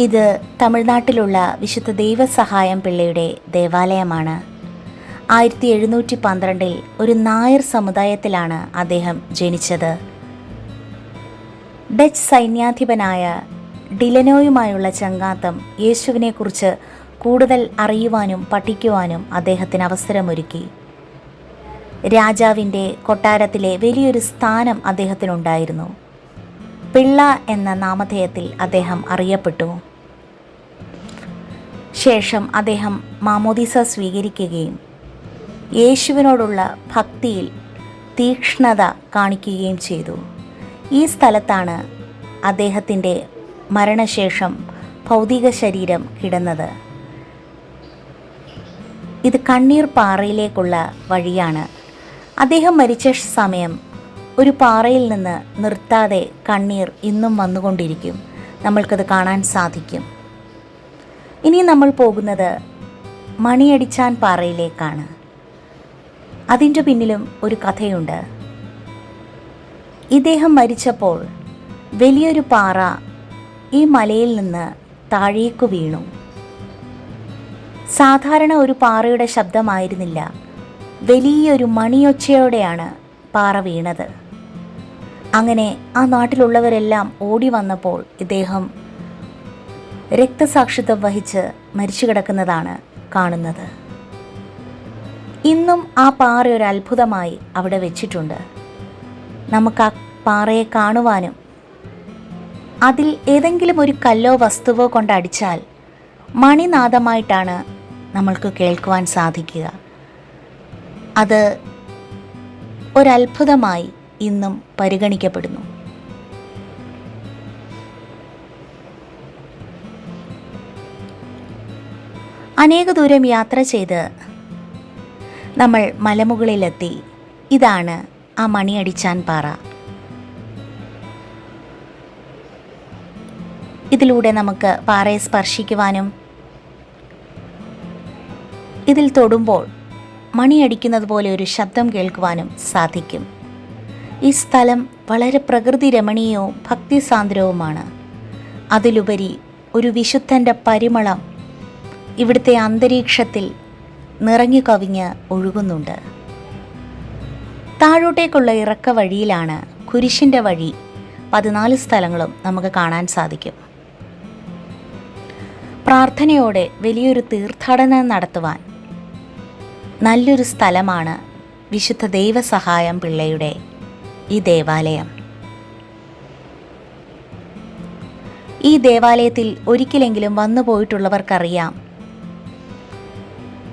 ഇത് തമിഴ്നാട്ടിലുള്ള വിശുദ്ധ ദൈവസഹായം പിള്ളയുടെ ദേവാലയമാണ്. 1712 ഒരു നായർ സമുദായത്തിലാണ് അദ്ദേഹം ജനിച്ചത്. ഡച്ച് സൈന്യാധിപനായ ഡിലനോയുമായുള്ള ചങ്ങാത്തം യേശുവിനെക്കുറിച്ച് കൂടുതൽ അറിയുവാനും പഠിക്കുവാനും അദ്ദേഹത്തിന് അവസരമൊരുക്കി. രാജാവിൻ്റെ കൊട്ടാരത്തിലെ വലിയൊരു സ്ഥാനം അദ്ദേഹത്തിനുണ്ടായിരുന്നു. പിള്ള എന്ന നാമധേയത്തിൽ അദ്ദേഹം അറിയപ്പെട്ടു. ശേഷം അദ്ദേഹം മാമോദീസ സ്വീകരിക്കുകയും യേശുവിനോടുള്ള ഭക്തിയിൽ തീക്ഷ്ണത കാണിക്കുകയും ചെയ്തു. ഈ സ്ഥലത്താണ് അദ്ദേഹത്തിൻ്റെ മരണശേഷം ഭൗതിക ശരീരം കിടന്നത്. ഇത് കണ്ണീർ പാറയിലേക്കുള്ള വഴിയാണ്. അദ്ദേഹം മരിച്ച സമയം ഒരു പാറയിൽ നിന്ന് നിർത്താതെ കണ്ണീർ ഇന്നും വന്നുകൊണ്ടിരിക്കും. നമ്മൾക്കത് കാണാൻ സാധിക്കും. ഇനി നമ്മൾ പോകുന്നത് മണിയടിച്ചാൻ പാറയിലേക്കാണ്. അതിൻ്റെ പിന്നിലും ഒരു കഥയുണ്ട്. ഇദ്ദേഹം മരിച്ചപ്പോൾ വലിയൊരു പാറ ഈ മലയിൽ നിന്ന് താഴേക്കു വീണു. സാധാരണ ഒരു പാറയുടെ ശബ്ദമായിരുന്നില്ല, വലിയൊരു മണിയൊച്ചയോടെയാണ് പാറ വീണത്. അങ്ങനെ ആ നാട്ടിലുള്ളവരെല്ലാം ഓടി വന്നപ്പോൾ ഇദ്ദേഹം രക്തസാക്ഷിത്വം വഹിച്ച് മരിച്ചു കിടക്കുന്നതാണ് കാണുന്നത്. ഇന്നും ആ പാറ ഒരു അത്ഭുതമായി അവിടെ വെച്ചിട്ടുണ്ട്. നമുക്ക് ആ പാറയെ കാണുവാനും അതിൽ ഏതെങ്കിലും ഒരു കല്ലോ വസ്തുവോ കൊണ്ടടിച്ചാൽ മണിനാദമായിട്ടാണ് നമ്മൾക്ക് കേൾക്കുവാൻ സാധിക്കുക. അത് ഒരത്ഭുതമായി ഇന്നും പരിഗണിക്കപ്പെടുന്നു. അനേക ദൂരം യാത്ര ചെയ്ത് നമ്മൾ മലമുകളിലെത്തി. ഇതാണ് ആ മണിയടിച്ചാൻ പാറ. ഇതിലൂടെ നമുക്ക് പാറയെ സ്പർശിക്കുവാനും ഇതിൽ തൊടുമ്പോൾ മണിയടിക്കുന്നത് പോലെ ഒരു ശബ്ദം കേൾക്കുവാനും സാധിക്കും. ഈ സ്ഥലം വളരെ പ്രകൃതി രമണീയവും ഭക്തിസാന്ദ്രവുമാണ്. അതിലുപരി ഒരു വിശുദ്ധൻ്റെ പരിമളം ഇവിടുത്തെ അന്തരീക്ഷത്തിൽ നിറഞ്ഞു കവിഞ്ഞ് ഒഴുകുന്നുണ്ട്. താഴോട്ടേക്കുള്ള ഇറക്ക വഴിയിലാണ് കുരിശിൻ്റെ വഴി. 14 സ്ഥലങ്ങളും നമുക്ക് കാണാൻ സാധിക്കും. പ്രാർത്ഥനയോടെ വലിയൊരു തീർത്ഥാടനം നടത്തുവാൻ നല്ലൊരു സ്ഥലമാണ് വിശുദ്ധ ദൈവസഹായം പിള്ളയുടെ ഈ ദേവാലയം. ഈ ദേവാലയത്തിൽ ഒരിക്കലെങ്കിലും വന്നു പോയിട്ടുള്ളവർക്കറിയാം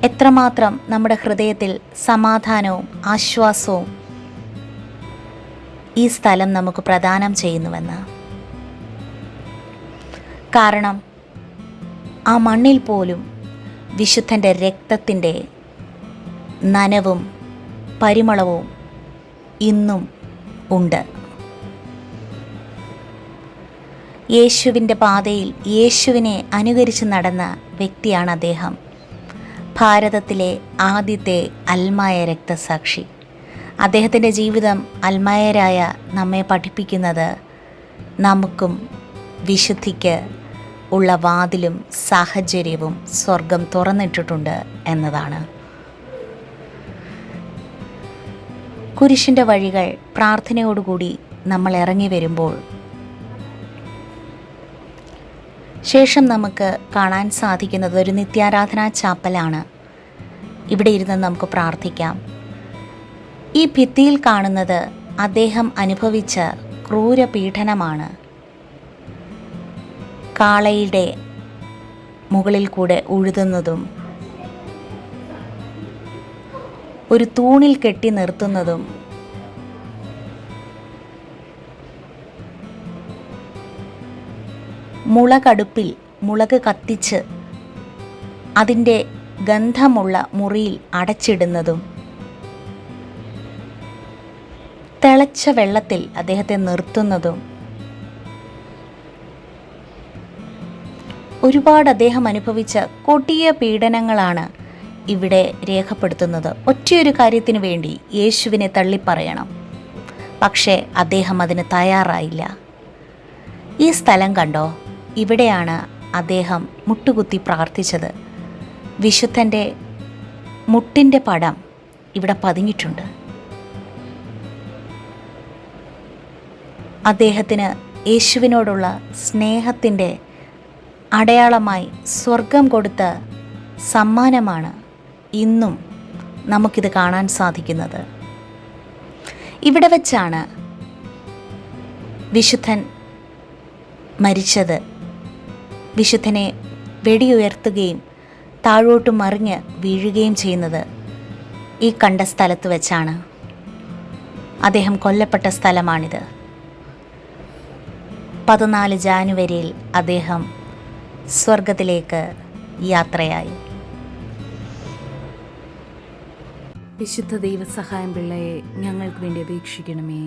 എത്രമാത്രം നമ്മുടെ ഹൃദയത്തിൽ സമാധാനവും ആശ്വാസവും ഈ സ്ഥലം നമുക്ക് പ്രദാനം ചെയ്യുന്നുവെന്ന്. കാരണം ആ മണ്ണിൽ പോലും വിശുദ്ധൻ്റെ രക്തത്തിൻ്റെ നനവും പരിമളവും ഇന്നും ഉണ്ട്. യേശുവിൻ്റെ പാതയിൽ യേശുവിനെ അനുകരിച്ച് നടന്ന വ്യക്തിയാണ് അദ്ദേഹം. ഭാരതത്തിലെ ആദ്യത്തെ അൽമായ രക്തസാക്ഷി. അദ്ദേഹത്തിൻ്റെ ജീവിതം അൽമായരായ നമ്മെ പഠിപ്പിക്കുന്നത് നമുക്കും വിശുദ്ധിക്ക് ഉള്ള വാതിലും സാഹചര്യവും സ്വർഗം തുറന്നിട്ടിട്ടുണ്ട് എന്നതാണ്. കുരിശിൻ്റെ വഴികൾ പ്രാർത്ഥനയോടുകൂടി നമ്മൾ ഇറങ്ങി വരുമ്പോൾ ശേഷം നമുക്ക് കാണാൻ സാധിക്കുന്നത് ഒരു നിത്യാരാധനാ ചാപ്പലാണ്. ഇവിടെ ഇരുന്ന് നമുക്ക് പ്രാർത്ഥിക്കാം. ഈ ഭിത്തിയിൽ കാണുന്നത് അദ്ദേഹം അനുഭവിച്ച ക്രൂരപീഡനമാണ്. കാളയുടെ മുകളിൽ കൂടെ ഉഴുതുന്നതും ഒരു തൂണിൽ കെട്ടി നിർത്തുന്നതും മുളകടുപ്പിൽ മുളക് കത്തിച്ച് അതിൻ്റെ ഗന്ധമുള്ള മുറിയിൽ അടച്ചിടുന്നതും തിളച്ച വെള്ളത്തിൽ അദ്ദേഹത്തെ നിർത്തുന്നതും ഒരുപാട് അദ്ദേഹം അനുഭവിച്ച കൊടിയ പീഡനങ്ങളാണ് ഇവിടെ രേഖപ്പെടുത്തുന്നത്. ഒറ്റയൊരു കാര്യത്തിനു വേണ്ടി യേശുവിനെ തള്ളിപ്പറയണം. പക്ഷേ അദ്ദേഹം അതിന് തയ്യാറായില്ല. ഈ സ്ഥലം കണ്ടോ? ഇവിടെയാണ് അദ്ദേഹം മുട്ടുകുത്തി പ്രാർത്ഥിച്ചത്. വിശുദ്ധൻ്റെ മുട്ടിൻ്റെ പടം ഇവിടെ പതിഞ്ഞിട്ടുണ്ട്. അദ്ദേഹത്തിന് യേശുവിനോടുള്ള സ്നേഹത്തിൻ്റെ അടയാളമായി സ്വർഗം കൊടുത്ത സമ്മാനമാണ് ഇന്നും നമുക്കിത് കാണാൻ സാധിക്കുന്നത്. ഇവിടെ വച്ചാണ് വിശുദ്ധൻ മരിച്ചത്. വിശുദ്ധനെ വെടിയുയർത്തുകയും താഴോട്ട് മറിഞ്ഞ് വീഴുകയും ചെയ്യുന്നത് ഈ കണ്ട സ്ഥലത്ത് വെച്ചാണ്. അദ്ദേഹം കൊല്ലപ്പെട്ട സ്ഥലമാണിത്. 14 ജാനുവരിയിൽ അദ്ദേഹം സ്വർഗത്തിലേക്ക് യാത്രയായി. വിശുദ്ധ ദൈവസഹായം പിള്ളയെ ഞങ്ങൾക്ക് വേണ്ടി അപേക്ഷിക്കണമേ.